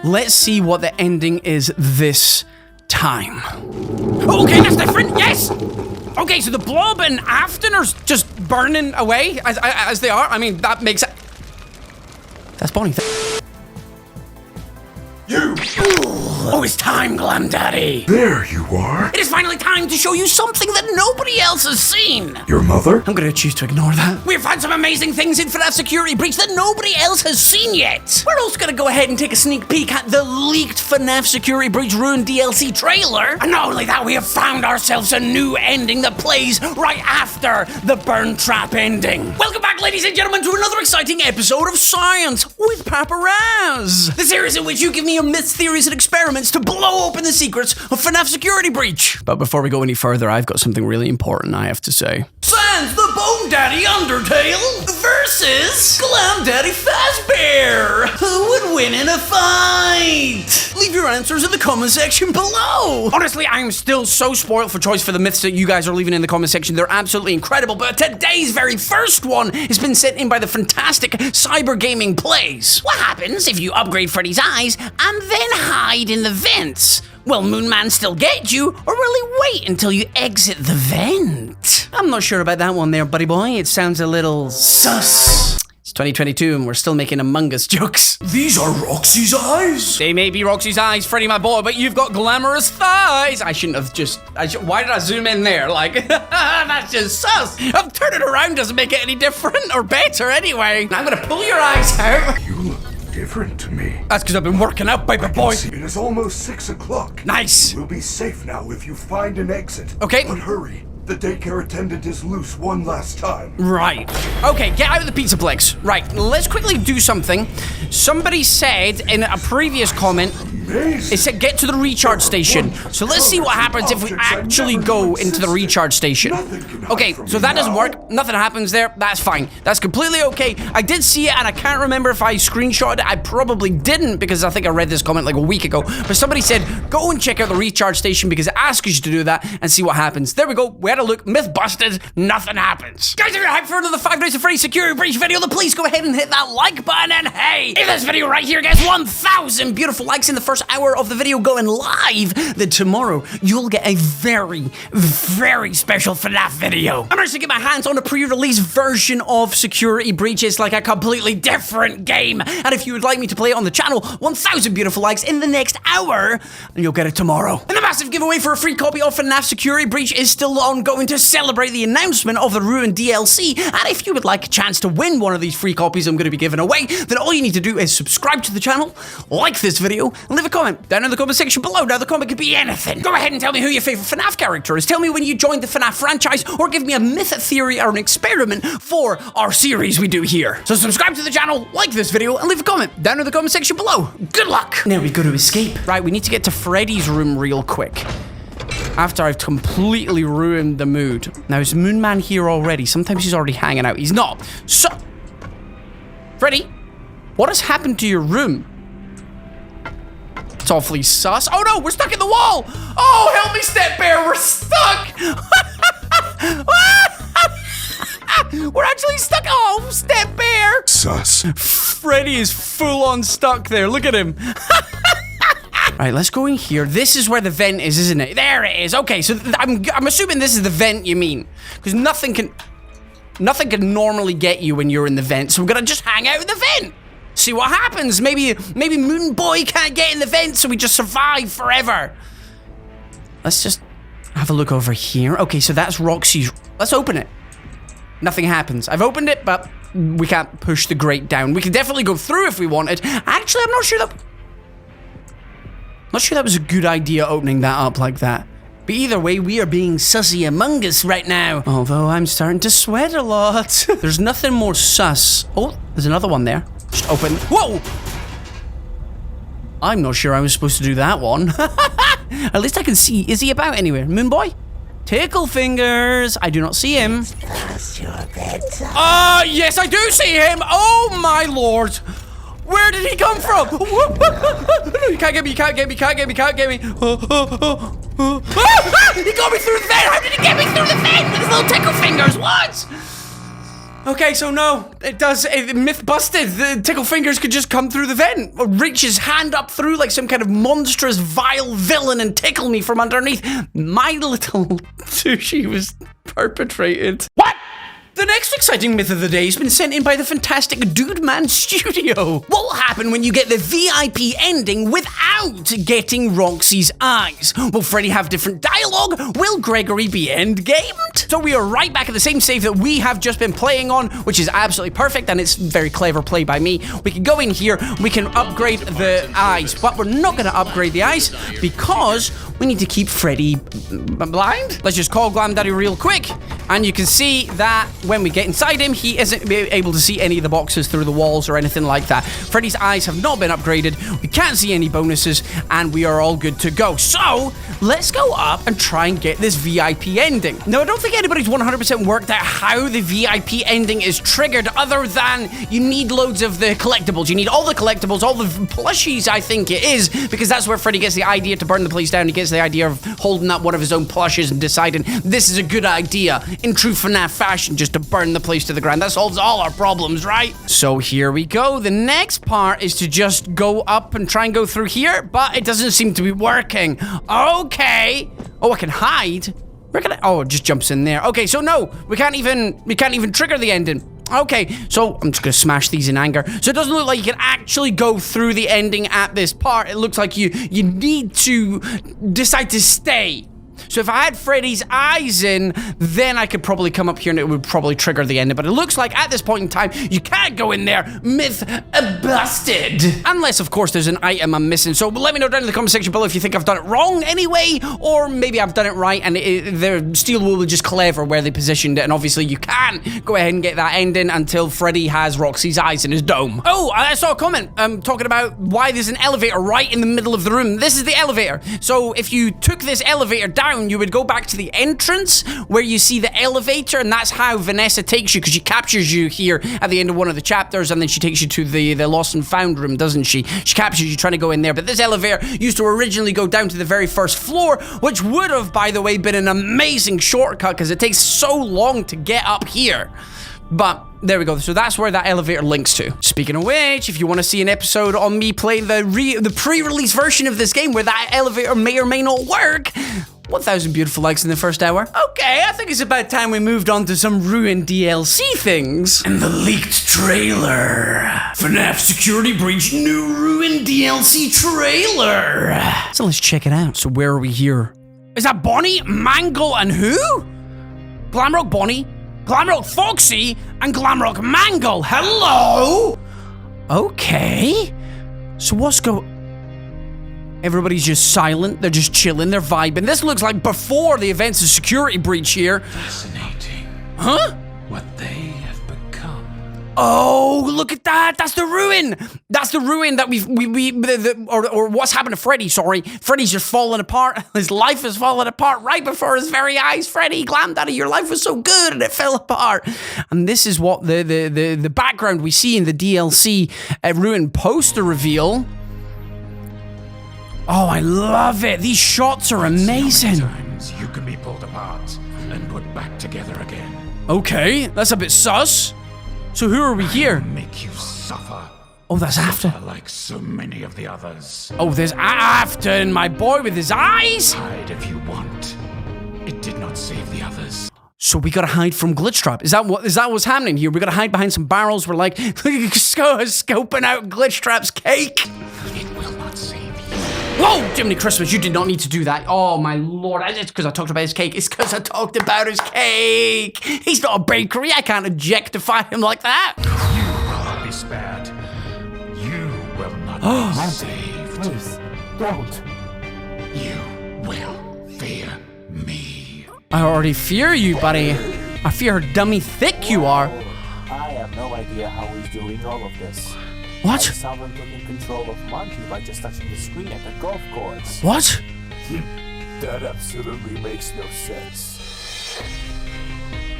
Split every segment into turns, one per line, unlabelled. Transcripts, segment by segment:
Let's see what the ending is this time. Okay, that's different, yes! Okay, so the blob and Afton are just burning away as they are. I mean, that makes it... That's Bonnie.
You!
Oh, it's time, Glam Daddy.
There you are.
It is finally time to show you something that nobody else has seen.
Your mother?
I'm gonna choose to ignore that. We've found some amazing things in FNAF Security Breach that nobody else has seen yet. We're also gonna go ahead and take a sneak peek at the leaked FNAF Security Breach Ruined DLC trailer. And not only that, we have found ourselves a new ending that plays right after the burn trap ending. Welcome back, ladies and gentlemen, to another exciting episode of Science with Papa Raz. The series in which you give me your myths, theories, and experiments to blow open the secrets of FNAF Security Breach. But before we go any further, I've got something really important I have to say. Sans the Bone Daddy Undertale versus Glam Daddy Fazbear. Who would win in a fight? Leave your answers in the comment section below. Honestly, I am still so spoiled for choice for the myths that you guys are leaving in the comment section. They're absolutely incredible, but today's very first one has been sent in by the fantastic Cyber Gaming Plays. What happens if you upgrade Freddy's eyes and then hide in the vents? Will Moonman still get you, or will he wait until you exit the vent? I'm not sure about that one there, buddy boy. It sounds a little sus. It's 2022 and we're still making Among Us jokes.
These are Roxy's eyes.
They may be Roxy's eyes, Freddy my boy, but you've got glamorous thighs. I shouldn't have just... why did I zoom in there? Like, that's just sus. Turn it around doesn't make it any different or better anyway. I'm gonna pull your eyes out.
You look different to me.
That's because I've been working out, baby boy.
It is almost 6 o'clock.
Nice.
We'll be safe now if you find an exit.
Okay.
But hurry. The daycare attendant is loose one last time.
Right. Okay, get out of the Pizzaplex. Right, let's quickly do something. Somebody said in a previous comment,
Amazing.
it said get to the recharge station. So let's see what happens if we actually go into the recharge station. Okay, so that doesn't work. Nothing happens there. That's fine. That's completely okay. I did see it and I can't remember if I screenshotted it. I probably didn't because I think I read this comment like a week ago. But somebody said go and check out the recharge station because it asks you to do that and see what happens. There we go. We had a look. Myth busted. Nothing happens. Guys, if you're hyped for another 5 Nights at Freddy's Security Breach video, then please go ahead and hit that like button. And hey, if this video right here gets 1,000 beautiful likes in the first hour of the video going live, then tomorrow you'll get a very, very special FNAF video. I'm actually getting my hands on a pre-release version of Security Breach. It's like a completely different game. And if you would like me to play it on the channel, 1,000 beautiful likes in the next hour, and you'll get it tomorrow. And the massive giveaway for a free copy of FNAF Security Breach is still ongoing to celebrate the announcement of the Ruined DLC. And if you would like a chance to win one of these free copies I'm going to be giving away, then all you need to do is subscribe to the channel, like this video, and leave a comment down in the comment section below. Now, the comment could be anything. Go ahead and tell me who your favorite FNAF character is. Tell me when you joined the FNAF franchise, or give me a myth, theory, or an experiment for our series we do here. So subscribe to the channel, like this video, and leave a comment down in the comment section below. Good luck. Now we go to escape. Right, we need to get to Freddy's room real quick. After I've completely ruined the mood. Now, is Moonman here already? Sometimes he's already hanging out. He's not. So... Freddy, what has happened to your room? It's awfully sus. Oh no, we're stuck in the wall! Oh, help me, Step Bear, we're stuck! We're actually stuck! Oh, Step Bear!
Sus.
Freddy is full on stuck there, look at him. Alright, let's go in here. This is where the vent is, isn't it? There it is. Okay, so I'm assuming this is the vent you mean. Because nothing can normally get you when you're in the vent. So we're gonna just hang out in the vent. See what happens. Maybe Moon Boy can't get in the vent, so we just survive forever. Let's just have a look over here. Okay, so that's Roxy's. Let's open it. Nothing happens. I've opened it, but we can't push the grate down. We can definitely go through if we wanted. Actually, I'm not sure that was a good idea, opening that up like that. But either way, we are being sussy Among Us right now. Although I'm starting to sweat a lot. There's nothing more sus. Oh, there's another one there. Just open. Whoa! I'm not sure I was supposed to do that one. At least I can see. Is he about anywhere? Moon Boy? Tickle fingers. I do not see him. Yes, I do see him. Oh, my lord. Where did he come from? You can't get me, you can't get me, can't get me, can't get me. He got me through the vent! How did he get me through the vent with his little tickle fingers? What? Okay, so no, it does. Myth busted. The Tickle Fingers could just come through the vent, or reach his hand up through like some kind of monstrous, vile villain and tickle me from underneath. My little sushi was perpetrated. What? The next exciting myth of the day has been sent in by the fantastic Dude Man Studio. What will happen when you get the VIP ending without getting Roxy's eyes? Will Freddy have different dialogue? Will Gregory be endgamed? So we are right back at the same save that we have just been playing on, which is absolutely perfect, and it's very clever play by me. We can go in here, we can upgrade the eyes, but we're not going to upgrade the eyes because we need to keep Freddy blind. Let's just call Glam Daddy real quick, and you can see that when we get inside him, he isn't able to see any of the boxes through the walls or anything like that. Freddy's eyes have not been upgraded, we can't see any bonuses, and we are all good to go. So, let's go up and try and get this VIP ending. Now, I don't think anybody's 100% worked out how the VIP ending is triggered, other than you need loads of the collectibles. You need all the collectibles, all the plushies, I think it is, because that's where Freddy gets the idea to burn the place down. He gets the idea of holding up one of his own plushes and deciding this is a good idea in true FNAF fashion, just to burn the place to the ground. That solves all our problems, right? So here we go. The next part is to just go up and try and go through here, but it doesn't seem to be working. Okay. Oh, I can hide. Where can I? Oh, it just jumps in there. Okay, so no, we can't even trigger the ending. Okay, so I'm just gonna smash these in anger. So it doesn't look like you can actually go through the ending at this part. It looks like you need to decide to stay. So if I had Freddy's eyes in, then I could probably come up here and it would probably trigger the ending. But it looks like at this point in time, you can't go in there. Myth busted. Unless, of course, there's an item I'm missing. So let me know down in the comment section below if you think I've done it wrong anyway, or maybe I've done it right and the steel wool was just clever where they positioned it. And obviously you can go ahead and get that ending until Freddy has Roxy's eyes in his dome. Oh, I saw a comment talking about why there's an elevator right in the middle of the room. This is the elevator. So if you took this elevator down, you would go back to the entrance where you see the elevator, and that's how Vanessa takes you, because she captures you here at the end of one of the chapters, and then she takes you to the lost and found room, doesn't she? She captures you trying to go in there, but this elevator used to originally go down to the very first floor, which would have, by the way, been an amazing shortcut, because it takes so long to get up here. But there we go. So that's where that elevator links to. Speaking of which, if you want to see an episode on me playing the pre-release version of this game where that elevator may or may not work, 1,000 beautiful likes in the first hour. Okay, I think it's about time we moved on to some ruined DLC things. And the leaked trailer. FNAF Security Breach new ruined DLC trailer. So let's check it out. So where are we here? Is that Bonnie, Mangle, and who? Glamrock Bonnie, Glamrock Foxy, and Glamrock Mangle. Hello? Okay. So what's Everybody's just silent. They're just chilling. They're vibing. This looks like before the events of Security Breach here.
Fascinating.
Huh?
What they have become.
Oh, look at that. That's the ruin. That's the ruin that or what's happened to Freddy, sorry. Freddy's just falling apart. His life is falling apart right before his very eyes. Freddy, Glam Daddy, your life was so good and it fell apart. And this is what the background we see in the DLC ruin poster reveal. Oh, I love it. These shots are amazing.
Sometimes you can be pulled apart and put back together again.
Okay, that's a bit sus. So who are we here?
Make you suffer.
Oh, that's Afton.
Like so many of the others.
Oh, there's Afton, my boy with his eyes.
Hide if you want. It did not save the others.
So we gotta hide from Glitchtrap. Is that what's happening here? We gotta hide behind some barrels. We're like scoping out Glitchtrap's cake.
It will not save you.
Whoa, Jiminy Christmas, you did not need to do that. Oh, my lord. It's because I talked about his cake. It's because I talked about his cake. He's not a bakery. I can't objectify him like that.
You will not be spared. You will not be saved.
Please, don't.
You will fear me.
I already fear you, buddy. I fear how dummy thick you are.
I have no idea how he's doing all of this.
What?
Someone took in control of Monkey by just touching the screen at the golf course.
What?
That absolutely makes no sense.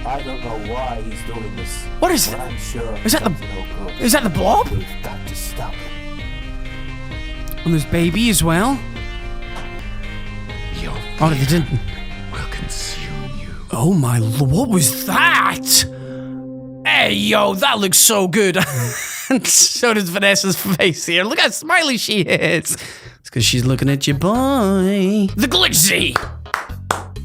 I don't know why he's doing this.
What is
but
that?
I'm sure
Is that the-
no good.
Is that the blob?
We've got to stop him.
And there's baby as well.
Your
Oh, they didn't.
will consume you.
Oh my lord, what was that? Hey, yo, that looks so good. And so does Vanessa's face here. Look how smiley she is. It's because she's looking at you, boy. The Glitch Z.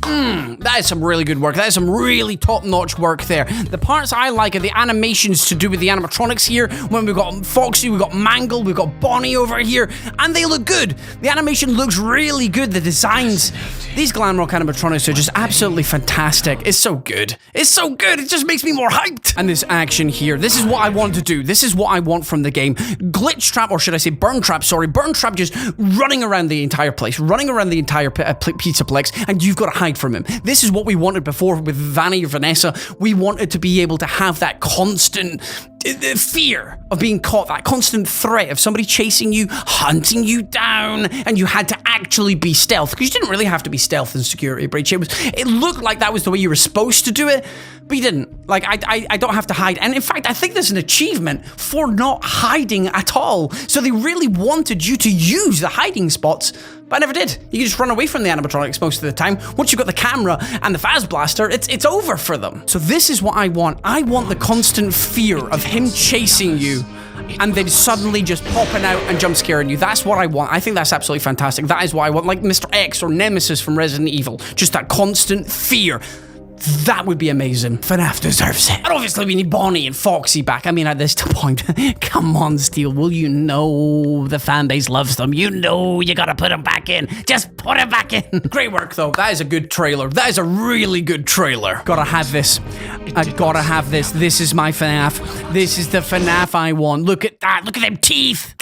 That is some really good work. That is some really top-notch work there. The parts I like are the animations to do with the animatronics here. When we've got Foxy, we've got Mangle, we've got Bonnie over here, and they look good. The animation looks really good. The designs, these Glamrock animatronics are just absolutely fantastic. It's so good. It's so good. It just makes me more hyped. And this action here, this is what I want to do. This is what I want from the game. Glitch Trap, or should I say Burn Trap, sorry. Burn Trap just running around the entire place, running around the entire Pizzaplex, and you've got to hide from him. This is what we wanted before with Vanny or Vanessa. We wanted to be able to have that constant fear of being caught, that constant threat of somebody chasing you, hunting you down, and you had to actually be stealth, because you didn't really have to be stealth in Security Breach. It looked like that was the way you were supposed to do it, but you didn't. Like, I don't have to hide. And in fact, I think there's an achievement for not hiding at all. So they really wanted you to use the hiding spots, but I never did. You can just run away from the animatronics most of the time. Once you've got the camera and the Faz Blaster, it's over for them. So this is what I want. I want the constant fear of him chasing you and then suddenly just popping out and jump scaring you. That's what I want. I think that's absolutely fantastic. That is what I want, like Mr. X or Nemesis from Resident Evil. Just that constant fear. That would be amazing. FNAF deserves it. And obviously we need Bonnie and Foxy back. I mean, at this point, come on, Steel. Will you know the fan base loves them? You know you gotta put them back in. Just put them back in. Great work, though. That is a good trailer. That is a really good trailer. Gotta have this. I gotta have this. This is my FNAF. This is the FNAF I want. Look at that. Look at them teeth.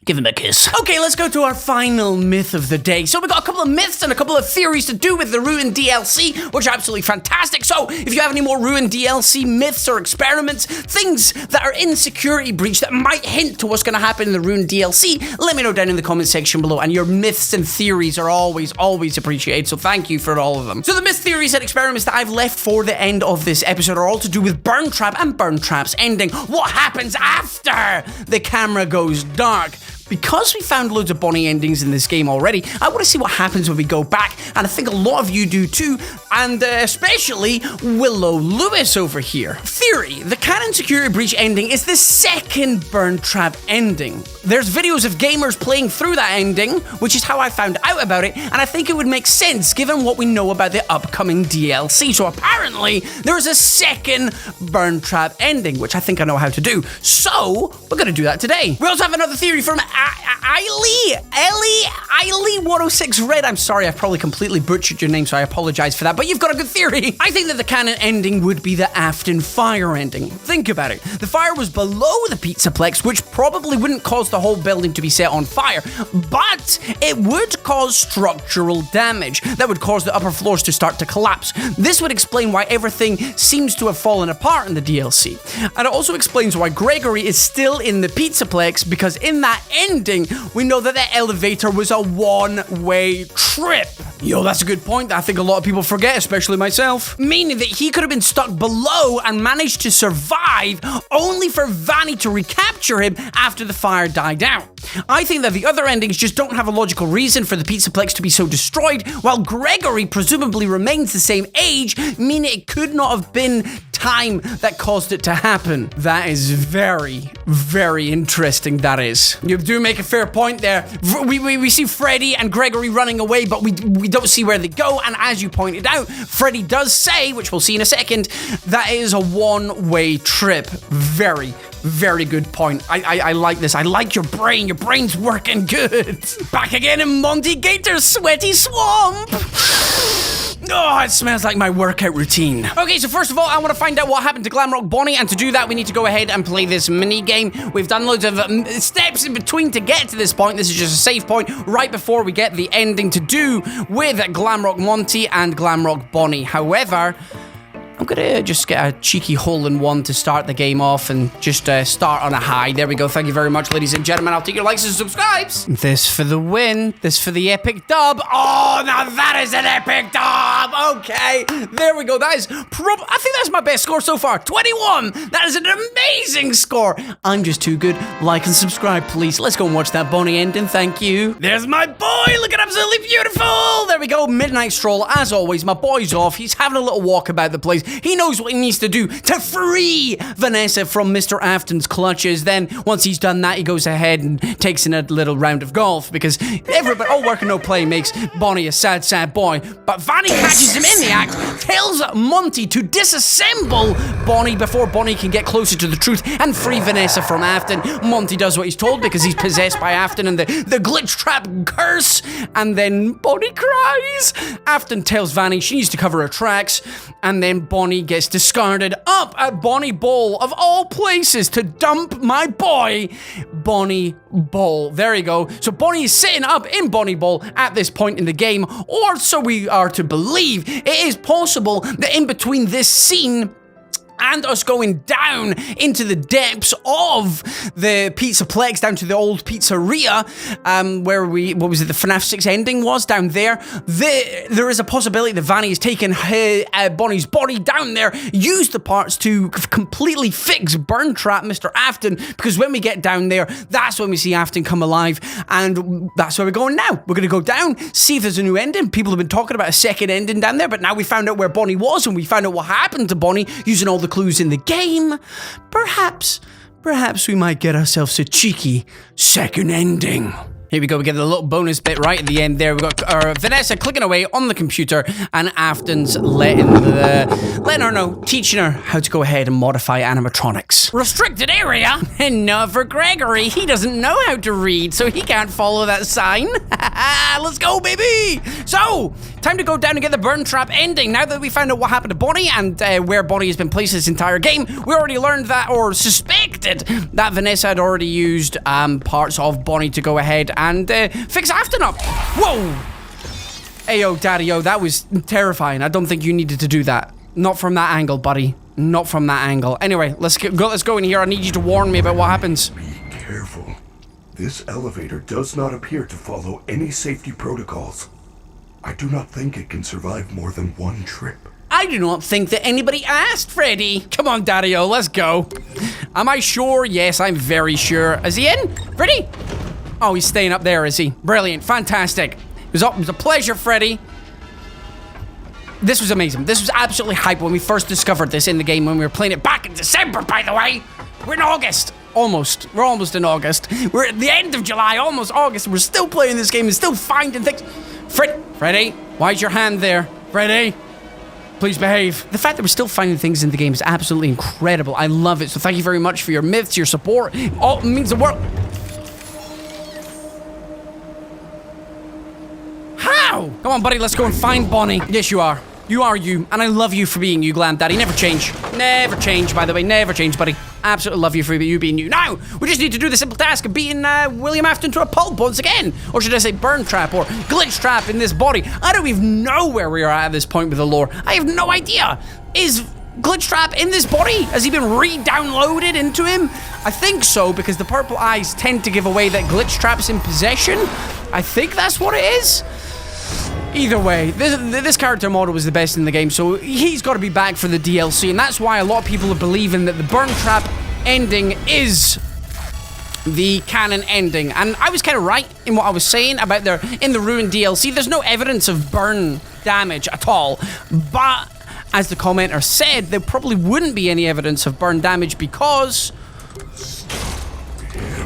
Give him a kiss. Okay, let's go to our final myth of the day. So we got a couple of myths and a couple of theories to do with the Ruined DLC, which are absolutely fantastic. So if you have any more Ruined DLC myths or experiments, things that are in Security Breach that might hint to what's going to happen in the Ruined DLC, let me know down in the comment section below. And your myths and theories are always appreciated. So thank you for all of them. So the myth, theories, and experiments that I've left for the end of this episode are all to do with Burn Trap and Burn Trap's ending. What happens after the camera goes dark? Because we found loads of Bonnie endings in this game already, I want to see what happens when we go back, and I think a lot of you do too, and especially Willow Lewis over here. Theory: the canon Security Breach ending is the second Burn Trap ending. There's videos of gamers playing through that ending, which is how I found out about it, and I think it would make sense given what we know about the upcoming DLC. So apparently, there is a second Burn Trap ending, which I think I know how to do. So, we're going to do that today. We also have another theory from Eiley 106 Red. I'm sorry, I've probably completely butchered your name, so I apologize for that, but you've got a good theory. I think that the canon ending would be the Afton fire ending. Think about it. The fire was below the Pizzaplex, which probably wouldn't cause the whole building to be set on fire, but it would cause structural damage that would cause the upper floors to start to collapse. This would explain why everything seems to have fallen apart in the DLC. And it also explains why Gregory is still in the Pizzaplex, because in that ending, we know that the elevator was a one-way trip. Yo, that's a good point that I think a lot of people forget, especially myself. Meaning that he could have been stuck below and managed to survive, only for Vanny to recapture him after the fire died down. I think that the other endings just don't have a logical reason for the Pizzaplex to be so destroyed, while Gregory presumably remains the same age, meaning it could not have been time that caused it to happen. That is very, very interesting, that is. You do make a fair point there. We see Freddy and Gregory running away, but we don't see where they go, and as you pointed out, Freddy does say, which we'll see in a second, that is a one-way trip. Very, very good point. I like this. I like your brain. Your brain's working good. Back again in Monty Gator's sweaty swamp. Oh, it smells like my workout routine. Okay, so first of all, I want to find out what happened to Glamrock Bonnie, and to do that, we need to go ahead and play this mini-game. We've done loads of steps in between to get to this point. This is just a save point right before we get the ending to do with Glamrock Monty and Glamrock Bonnie. However, I'm gonna just get a cheeky hole-in-one to start the game off and just start on a high. There we go. Thank you very much, ladies and gentlemen. I'll take your likes and subscribes. This for the win. This for the epic dub. Oh, now that is an epic dub. Okay, there we go. That is I think that's my best score so far. 21. That is an amazing score. I'm just too good. Like and subscribe, please. Let's go and watch that Bonnie ending. Thank you. There's my boy. Look at absolutely beautiful. There we go. Midnight stroll. As always, my boy's off. He's having a little walk about the place. He knows what he needs to do to free Vanessa from Mr. Afton's clutches. Then, once he's done that, he goes ahead and takes in a little round of golf because everybody, all work and no play makes Bonnie a sad, sad boy. But Vanny catches him in the act, tells Monty to disassemble Bonnie before Bonnie can get closer to the truth and free Vanessa from Afton. Monty does what he's told because he's possessed by Afton and the glitch trap curse, and then Bonnie cries. Afton tells Vanny she needs to cover her tracks, and then Bonnie gets discarded up at Bonnie Bowl, of all places, to dump my boy, Bonnie Bowl. There you go. So Bonnie is sitting up in Bonnie Bowl at this point in the game, or so we are to believe. It is possible that in between this scene and us going down into the depths of the Pizzaplex, down to the old pizzeria, where what was it, the FNAF 6 ending was, down there. There is a possibility that Vanny has taken Bonnie's body down there, used the parts to completely fix Burn Trap Mr. Afton, because when we get down there, that's when we see Afton come alive, and that's where we're going now. We're going to go down, see if there's a new ending. People have been talking about a second ending down there, but now we found out where Bonnie was, and we found out what happened to Bonnie using all the clues in the game. Perhaps we might get ourselves a cheeky second ending. Here we go, we get a little bonus bit right at the end there. We've got Vanessa clicking away on the computer, and Afton's letting her know, teaching her how to go ahead and modify animatronics. Restricted area? Not for Gregory. He doesn't know how to read, so he can't follow that sign. Let's go, baby! So, time to go down and get the Burn Trap ending. Now that we found out what happened to Bonnie and where Bonnie has been placed this entire game, we already learned that, or suspected, that Vanessa had already used parts of Bonnie to go ahead and fix Afton up. Whoa! Ayo, daddy-o, that was terrifying. I don't think you needed to do that. Not from that angle, buddy. Not from that angle. Anyway, let's go in here. I need you to warn me about what happens.
Be careful. This elevator does not appear to follow any safety protocols. I do not think it can survive more than one trip.
I do not think that anybody asked, Freddy. Come on, daddy-o, let's go. Am I sure? Yes, I'm very sure. Is he in? Freddy? Oh, he's staying up there, is he? Brilliant. Fantastic. It was a pleasure, Freddy. This was amazing. This was absolutely hype when we first discovered this in the game, when we were playing it back in December, by the way. We're in August. Almost. We're almost in August. We're at the end of July, almost August. We're still playing this game and still finding things. Freddy, why's your hand there? Freddy, please behave. The fact that we're still finding things in the game is absolutely incredible. I love it. So thank you very much for your myths, your support. All it means the world. How? Come on, buddy, let's go and find Bonnie. Yes, you are. You are you, and I love you for being you, Glam Daddy. Never change. Never change, by the way. Never change, buddy. Absolutely love you for you being you. Now, we just need to do the simple task of beating William Afton to a pulp once again. Or should I say burn trap or glitch trap in this body. I don't even know where we are at this point with the lore. I have no idea. Is glitch trap in this body? Has he been re-downloaded into him? I think so, because the purple eyes tend to give away that glitch trap's in possession. I think that's what it is. Either way, this character model was the best in the game, so he's got to be back for the DLC, and that's why a lot of people are believing that the Burn Trap ending is the canon ending. And I was kind of right in what I was saying about in the Ruined DLC. There's no evidence of burn damage at all, but as the commenter said, there probably wouldn't be any evidence of burn damage because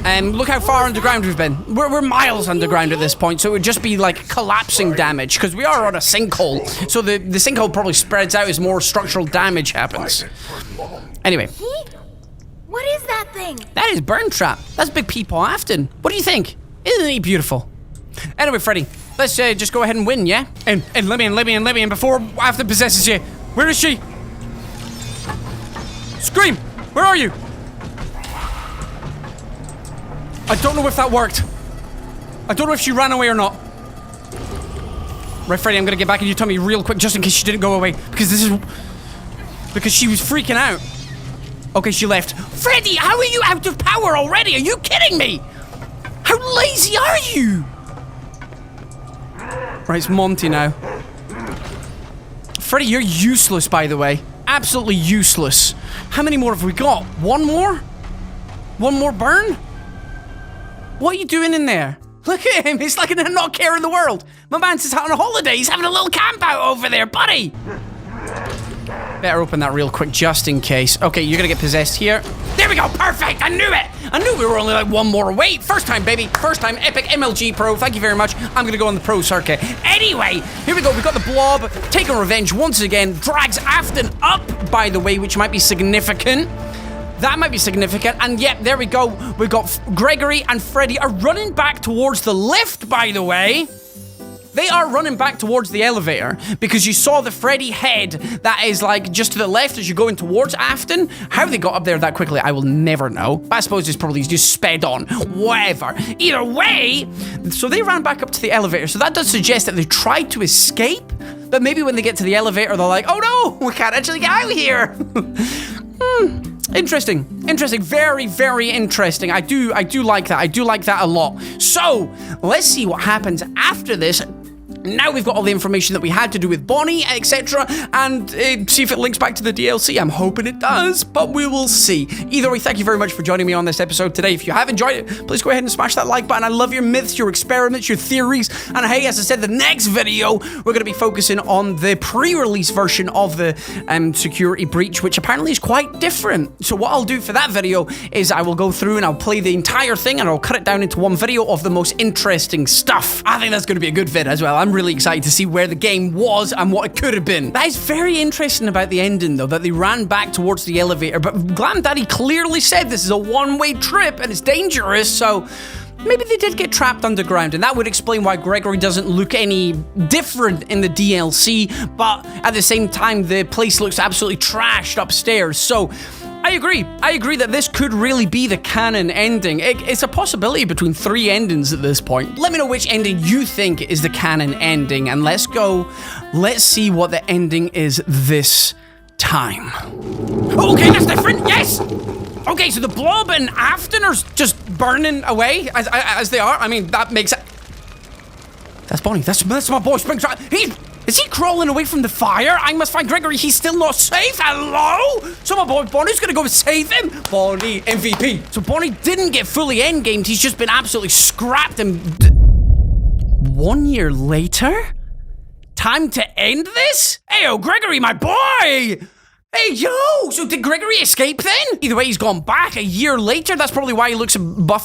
look how far underground we've been. We're miles underground at this point, so it would just be like collapsing damage, because we are on a sinkhole. So the sinkhole probably spreads out as more structural damage happens. Anyway.
What is that thing?
That is Burn Trap. That's Big Peepaw Afton. What do you think? Isn't he beautiful? Anyway, Freddy, let's just go ahead and win, yeah? And let me in before Afton possesses you. Where is she? Scream! Where are you? I don't know if that worked. I don't know if she ran away or not. Right, Freddy, I'm gonna get back in your tummy real quick just in case she didn't go away. Because she was freaking out. Okay, she left. Freddy, how are you out of power already? Are you kidding me? How lazy are you? Right, it's Monty now. Freddy, you're useless, by the way. Absolutely useless. How many more have we got? One more? One more burn? What are you doing in there? Look at him, he's like a not care in the world. My man's just out on a holiday, he's having a little camp out over there, buddy. Better open that real quick just in case. Okay, you're gonna get possessed here. There we go, perfect, I knew it! I knew we were only like one more away. First time, baby, first time, epic MLG Pro, thank you very much. I'm gonna go on the pro circuit. Anyway, here we go, we've got the blob, taking revenge once again, drags Afton up, by the way, which might be significant. That might be significant, and yep, there we go. We've got Gregory and Freddy are running back towards the lift, by the way. They are running back towards the elevator because you saw the Freddy head that is like just to the left as you're going towards Afton. How they got up there that quickly, I will never know. But I suppose it's probably just sped on. Whatever. Either way, so they ran back up to the elevator. So that does suggest that they tried to escape. But maybe when they get to the elevator, they're like, oh no, we can't actually get out here. Interesting. Very, very interesting. I do like that. I do like that a lot. So let's see what happens after this. Now we've got all the information that we had to do with Bonnie, etc. And see if it links back to the DLC. I'm hoping it does, but we will see. Either way, thank you very much for joining me on this episode today. If you have enjoyed it, please go ahead and smash that like button. I love your myths, your experiments, your theories. And hey, as I said, the next video, we're going to be focusing on the pre-release version of the Security Breach, which apparently is quite different. So what I'll do for that video is I will go through and I'll play the entire thing and I'll cut it down into one video of the most interesting stuff. I think that's going to be a good vid as well. I'm really excited to see where the game was and what it could have been. That is very interesting about the ending, though, that they ran back towards the elevator, but Glam Daddy clearly said this is a one-way trip and it's dangerous, so maybe they did get trapped underground, and that would explain why Gregory doesn't look any different in the DLC, but at the same time, the place looks absolutely trashed upstairs, so I agree that this could really be the canon ending. It's a possibility between 3 endings at this point. Let me know which ending you think is the canon ending, and let's see what the ending is this time. Okay, that's different, yes! Okay, so the blob and Afton are just burning away as they are. I mean, that makes it. That's Bonnie, that's my boy Springtrap. Is he crawling away from the fire? I must find Gregory. He's still not safe. Hello? So my boy Bonnie's gonna go save him? Bonnie, MVP. So Bonnie didn't get fully endgamed. He's just been absolutely scrapped and... 1 year later? Time to end this? Heyo, Gregory, my boy! Hey, yo! So did Gregory escape then? Either way, he's gone back a year later. That's probably why he looks about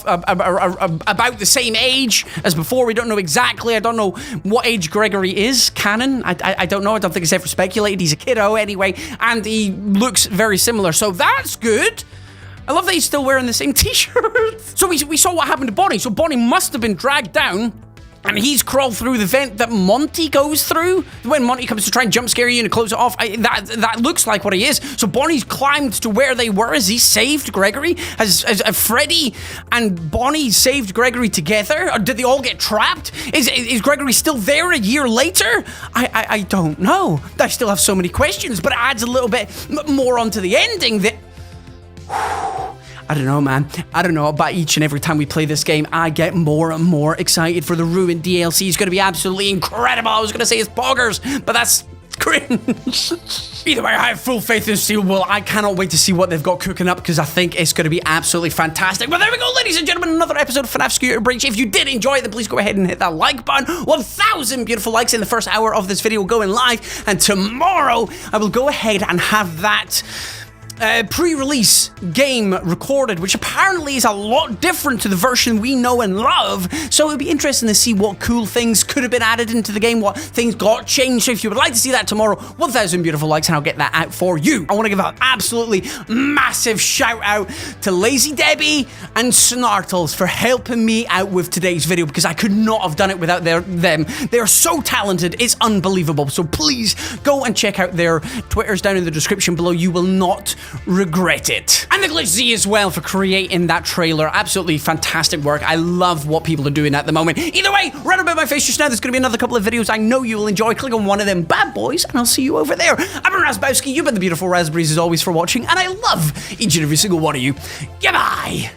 the same age as before. We don't know exactly. I don't know what age Gregory is. Canon? I don't know. I don't think it's ever speculated. He's a kiddo anyway. And he looks very similar. So that's good. I love that he's still wearing the same t-shirt. So we saw what happened to Bonnie. So Bonnie must have been dragged down. And he's crawled through the vent that Monty goes through. When Monty comes to try and jump scare you and close it off, that looks like what he is. So Bonnie's climbed to where they were. Has he saved Gregory? Has Freddy and Bonnie saved Gregory together? Or did they all get trapped? Is Gregory still there a year later? I don't know. I still have so many questions, but it adds a little bit more onto the ending that... I don't know, man. I don't know, but each and every time we play this game, I get more and more excited for the Ruined DLC. It's going to be absolutely incredible. I was going to say it's boggers, but that's cringe. Either way, I have full faith in Steel Wool. I cannot wait to see what they've got cooking up because I think it's going to be absolutely fantastic. Well, there we go, ladies and gentlemen. Another episode of FNAF Security Breach. If you did enjoy it, then please go ahead and hit that like button. 1,000 beautiful likes in the first hour of this video going live. And tomorrow, I will go ahead and have that... pre-release game recorded, which apparently is a lot different to the version we know and love, so it'll be interesting to see what cool things could have been added into the game, what things got changed. So if you would like to see that tomorrow, 1,000 beautiful likes and I'll get that out for you. I want to give an absolutely massive shout out to Lazy Debbie and Snartles for helping me out with today's video because I could not have done it without them. They're so talented, it's unbelievable. So please go and check out their Twitters down in the description below. You will not regret it. And the Glitch Z as well for creating that trailer. Absolutely fantastic work. I love what people are doing at the moment. Either way, right about my face just now, there's going to be another couple of videos I know you will enjoy. Click on one of them bad boys and I'll see you over there. I've been Razzbowski. You've been the beautiful raspberries as always for watching, and I love each and every single one of you. Goodbye.